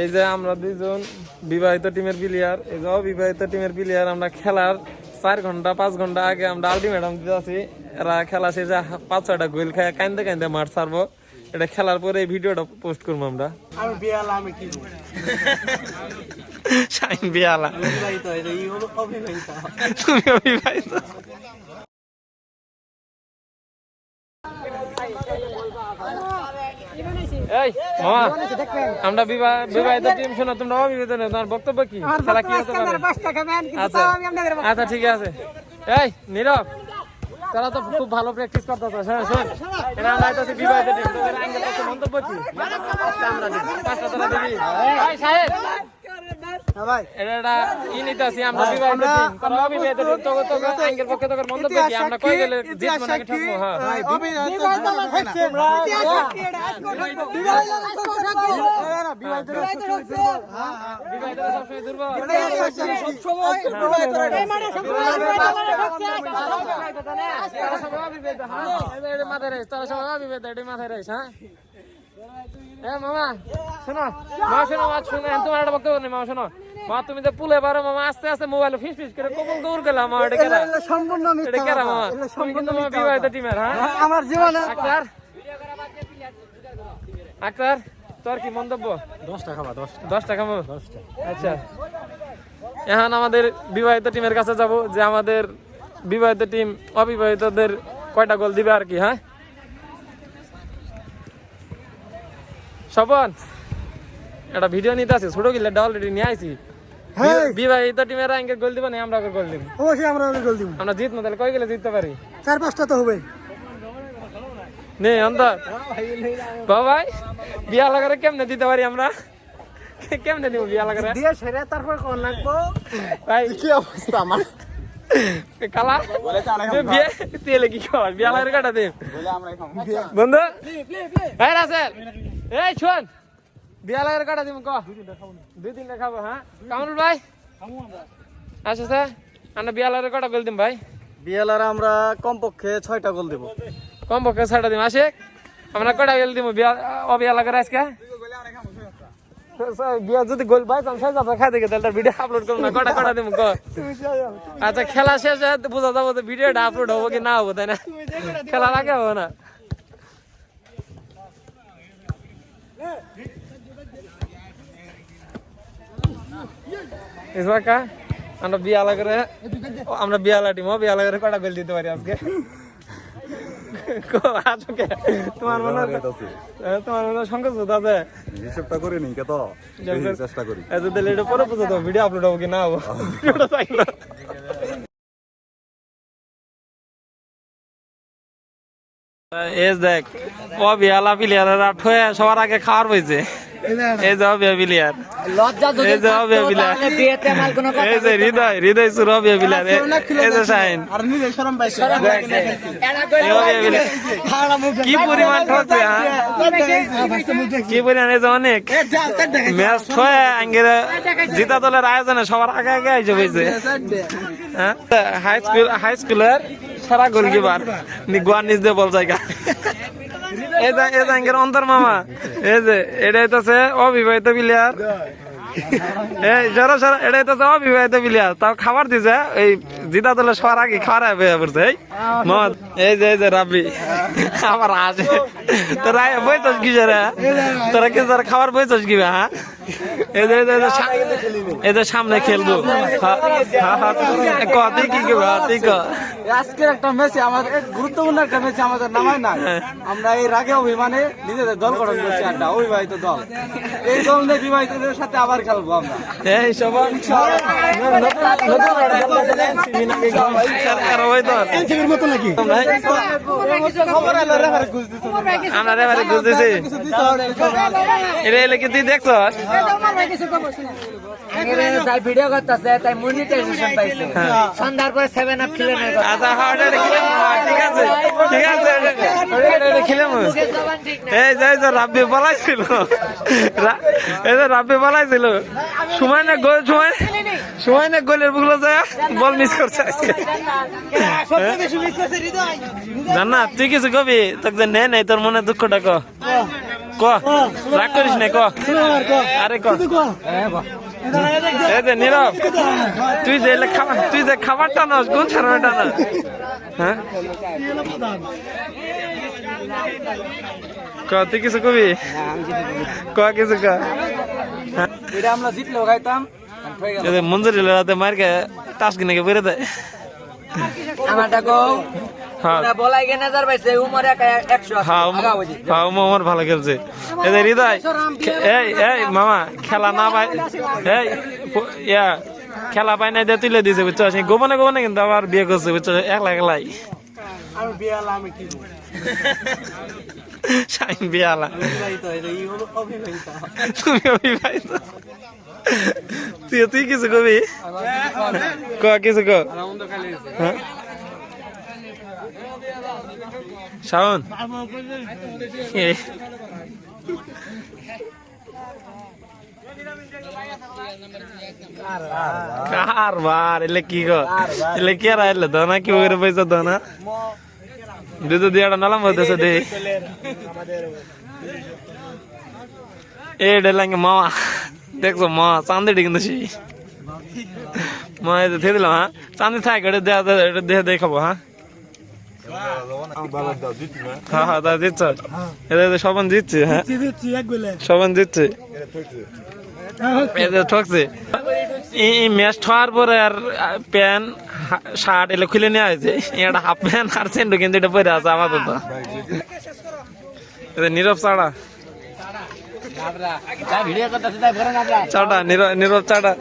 এই যে আমরা দুইজন বিবাহিত টিমের প্লেয়ার, এই যে অবিবাহিত টিমের প্লেয়ার। আমরা খেলার 4 ঘন্টা 5 ঘন্টা আগে আমরা আলটিমেটাম দিতে আছি, এরা খেলা শেষে 5-6টা গোল খায় কান্দে কান্দে মাঠ ছাড়বো। এটা খেলার পরে এই ভিডিওটা পোস্ট করবো আমরা। আমি বিয়ালা, আমি কি শাইন বিয়ালা, অবিবাহিত, এই অবিবাহিত। তুমি অবিবাহিত। এই মামা, আমরা বিবাহিত টিম, শোনো তোমরা অবিবাহিত না, তোমার বক্তব্য কি? খেলা কি হতে পারে? আচ্ছা ঠিক আছে। এই নীরব, তারা তো খুব ভালো প্র্যাকটিস করতেছে। শোন শোন, এটা আমরা আইতাছি বিবাহিত টিম, তোদের আঙ্গেল পক্ষে মন্তব্য কি? পাঁচটা তারা দিবি। এই সাহেব, এটা কি নিতেছি আমরা বিবাহিত টিম, তোরা অবিবাহিত টিম, তোকে আঙ্গেল পক্ষে তোর মন্তব্য কি? আমরা কই গেলে জিতবো নাকি ঠকবো? হ্যাঁ তুমি যে পুলে পারো মামা, আস্তে আস্তে মোবাইল ফিস ফিস করে কবুল দৌড় গেলাম। বিবাহিত টিমের। হ্যাঁ আমার জীবনে আক্তার, তোর কি মন্তব্য? 10টা খাবো। 10টা খাবো। আচ্ছা, এখন আমাদের বিবাহিত টিমের কাছে যাব যে আমাদের বিবাহিত টিম অবিবাহিতদের কয়টা গোল দিবে আর কি। হ্যাঁ স্বপন, একটা ভিডিও নিতে আছে, ছোট গিলাটা অলরেডি নিয়ে আইছি। বিবাহিত টিমের আঙ্কেল গোল দিবে না, আমরা গোল দিব। অবশ্যই আমরা গোল দিব। আমরা জিতবো, তাহলে কয় গেলে জিততে পারি? 4-5টা তো হবে। নে অন্তর ভাই, বিয়া লাগারে কেমনে দিতে পারি আমরা? কেমনে দিব বিয়া লাগারে? দিয়ে সেরে তারপর কোন লাগবো ভাই? কি অবস্থা আমার কালা বিয়ে তেলে কি খাওয়ার? বিয়া লাগারে কাটা দে বন্ধু। এই রাসেল, এই শোন, বিয়া লাগারে কাটা দিব ক? 2-3টা খাবো। হ্যাঁ কামরুল ভাই, আচ্ছা স্যার, আমরা বিয়া লাগারে কাটা গোল দিম ভাই? বিয়ালার আমরা কমপক্ষে 6টা গোল দেব। কমপক্ষে 6টা দিম। আসে আমরা কটা গোল দিব বিয়া লাগারে আজকে? বিয়া যদি গোল বাই চান্স হয় আপনারা খাই দেখে তাহলে ভিডিও আপলোড করব না। কটা দিব ক? আচ্ছা খেলা শেষে বোঝা যাবো তো ভিডিওটা আপলোড হবো কি না হবো, তাই না? খেলা আগে হবো না। ইসবাকা, আমরা বিয়া লাগারে, আমরা বিয়ালা টিম, বিয়া লাগারে কটা গোল দিতে পারি আজকে? তোমার মনে সংকোচ আছে? হিসাবটা করে নি কত চেষ্টা করি। এটা পরে বুঝো তো ভিডিও আপলোড হবো কি না হবো। দেখ অবিয়ালা প্লেয়াররা ঠয়ে সবার আগে খাওয়ার হয়েছে। এই যে অবিয়া প্লেয়ার, এই যে অবিয়া প্লেয়ার, এই যে হৃদয় সুর অবিয়া প্লেয়ার, এই যে শাহিন, কি পরিমাণ ঠকছে, কি পরিমাণ। এই যে অনেক ম্যাচ ঠয়ে আঙ্গের জিতা দলের আয়োজনে সবার আগে আগে আইসে হয়েছে। হ্যাঁ হাই স্কুলের সারা গোলকিপার গোয়ার নিচ দিয়ে বল জায়গা। এই যে আঙ্গের অন্তর মামা, এই যে এটা হইতেছে অবিবাহিত প্লেয়ার, এই জরা সরা এটা হইতেছে অবিবাহিত প্লেয়ার, তাও খাবার দিছে এই জিতা দলে সবার আগে খাওয়া হয়ে পড়ছে। এই যে রাবি আবার আসে, তোরা বইছস কি রে? তোরা কি তোরা খাবার বইছস কি? হ্যাঁ এই যে সামনে খেলবো আজকের একটা ম্যাচে আমাদের গুরুত্বপূর্ণ একটা ম্যাচে আমাদের নামায় না। আমরা এই রাগে অভিমানে নিজেদের দল গঠন করছি, একটা অবিবাহিত দল। এই দল নিয়ে বিবাহিতদের সাথে আবার খেলবো আমরা। এই সবার মতো নাকি আমরা বুঝতেছি এটা এলে কি তুই দেখছ? ভিডিও করতেছে তাই মনিটাইজেশন পাইছে, সন্ধ্যার পরে 7 আপ খেলে না। আচ্ছা ঠিক আছে ঠিক আছে, খেলাম। এই যে রাব্বি বলাইছিল, এই যে রাব্বি বলাইছিল সময় না গোল, সময় না গোলের বুকলো যায় বল মিস করছে আজকে। জান না তুই কিছু কবি, তোকে নেই তোর মনে দুঃখটা ক। ক রাগ করিস না ক আরে ক এই যে নীরব তুই যে খাবারটা নস কোন ছাড়াটা না হ্যাঁ ক তুই কিছু কবি ক কিছু ক এটা আমরা জিতলেও খাইতাম মঞ্জুরি রাতে মারকে টাস কিনে বেড়ে দেয় আমারটা গো হ্যাঁ বলাই গে নজর পাইছে উমর 100 হ্যাঁ উমর ভালো খেলছে এদের হৃদয় এই মামা খেলা না পাই এই ইয়া খেলা পাই নাই দিয়ে তুলে দিয়েছে বুঝছো সেই গোপনে গোপনে কিন্তু আবার বিয়ে করছে বুঝছো একলা একলাই আমি বিয়ালা আমি কি শাইন বিয়ালা তুমি অবিবাহিত তুই কিছু কবি ক কিছু ক হ্যাঁ শাওন কারবার এলে কি গো এলে কি আর আইলে দনা কি ওরে পয়সা দনা দুধ দিয়াটা নালাম বলতেছে দে এ ডেলাঙ্গে মামা দেখছো মা চাঁদি কিন্তু সেই মা এটা থেকে দিলাম হ্যাঁ চাঁদি থাক এটা দেয়া দেখাবো হ্যাঁ হ্যাঁ হ্যাঁ তা জিতছ এটা সবান জিতছে হ্যাঁ সবান জিতছে ঠকছে এই ম্যাচ ঠোয়ার পরে আর প্যান্ট শার্ট এগুলো খুলে নেওয়া হয়েছে এটা হাফ প্যান্ট আর সেন্ডু কিন্তু এটা পরে আছে আপাতত নীরব চাড়া চাটা নীরব চাটা